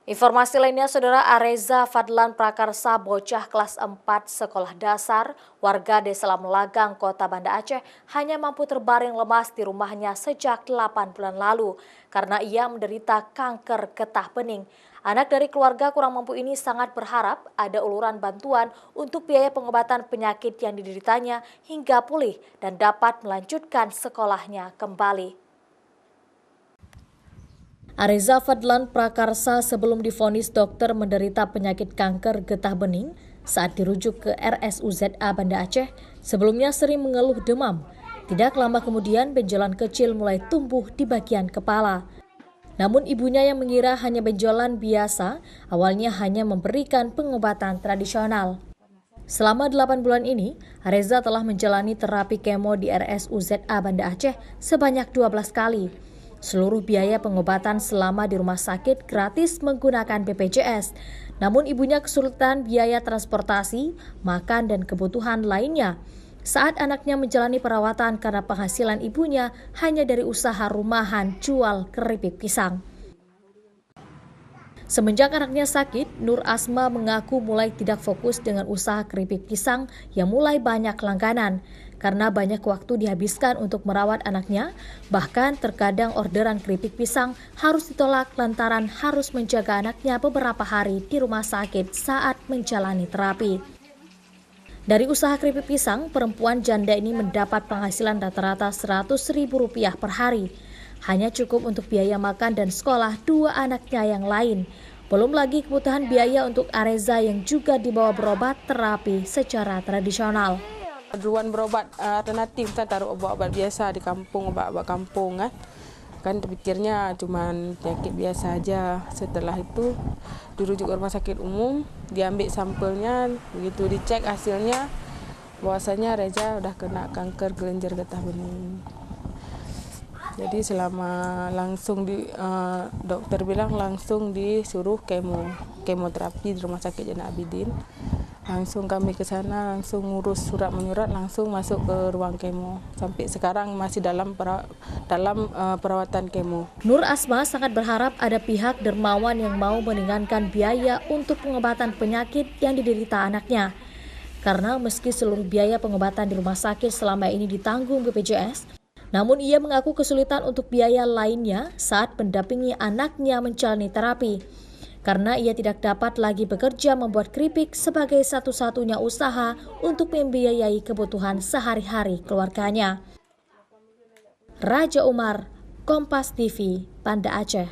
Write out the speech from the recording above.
Informasi lainnya, Saudara, Areza Fadlan Prakarsa, bocah kelas 4 sekolah dasar, warga Desa Lamelagang, Kota Banda Aceh, hanya mampu terbaring lemas di rumahnya sejak 8 bulan lalu karena ia menderita kanker getah bening. Anak dari keluarga kurang mampu ini sangat berharap ada uluran bantuan untuk biaya pengobatan penyakit yang dideritanya hingga pulih dan dapat melanjutkan sekolahnya kembali. Areza Fadlan Prakarsa sebelum divonis dokter menderita penyakit kanker getah bening saat dirujuk ke RSUZA Banda Aceh, sebelumnya sering mengeluh demam. Tidak lama kemudian benjolan kecil mulai tumbuh di bagian kepala. Namun ibunya yang mengira hanya benjolan biasa, awalnya hanya memberikan pengobatan tradisional. Selama 8 bulan ini, Areza telah menjalani terapi kemo di RSUZA Banda Aceh sebanyak 12 kali. Seluruh biaya pengobatan selama di rumah sakit gratis menggunakan BPJS. Namun ibunya kesulitan biaya transportasi, makan, dan kebutuhan lainnya saat anaknya menjalani perawatan karena penghasilan ibunya hanya dari usaha rumahan jual keripik pisang. Semenjak anaknya sakit, Nur Asma mengaku mulai tidak fokus dengan usaha keripik pisang yang mulai banyak langganan. Karena banyak waktu dihabiskan untuk merawat anaknya, bahkan terkadang orderan keripik pisang harus ditolak lantaran harus menjaga anaknya beberapa hari di rumah sakit saat menjalani terapi. Dari usaha keripik pisang, perempuan janda ini mendapat penghasilan rata-rata Rp100.000 per hari. Hanya cukup untuk biaya makan dan sekolah 2 anaknya yang lain. Belum lagi kebutuhan biaya untuk Areza yang juga dibawa berobat terapi secara tradisional. Ruan berobat alternatif, saya taruh obat-obat biasa di kampung, obat-obat kampung kan terpikirnya cuma penyakit biasa aja. Setelah itu dirujuk ke rumah sakit umum, diambil sampelnya, begitu dicek hasilnya bahwasanya Reza udah kena kanker kelenjar getah bening. Jadi selama langsung dokter bilang langsung disuruh kemoterapi di rumah sakit Zainal Abidin. Langsung kami ke sana, langsung ngurus surat menyurat, langsung masuk ke ruang kemo. Sampai sekarang masih dalam perawatan kemo. Nur Asma sangat berharap ada pihak dermawan yang mau meringankan biaya untuk pengobatan penyakit yang diderita anaknya. Karena meski seluruh biaya pengobatan di rumah sakit selama ini ditanggung BPJS, namun ia mengaku kesulitan untuk biaya lainnya saat mendampingi anaknya menjalani terapi. Karena ia tidak dapat lagi bekerja membuat keripik sebagai satu-satunya usaha untuk membiayai kebutuhan sehari-hari keluarganya. Raja Umar, Kompas TV, Banda Aceh.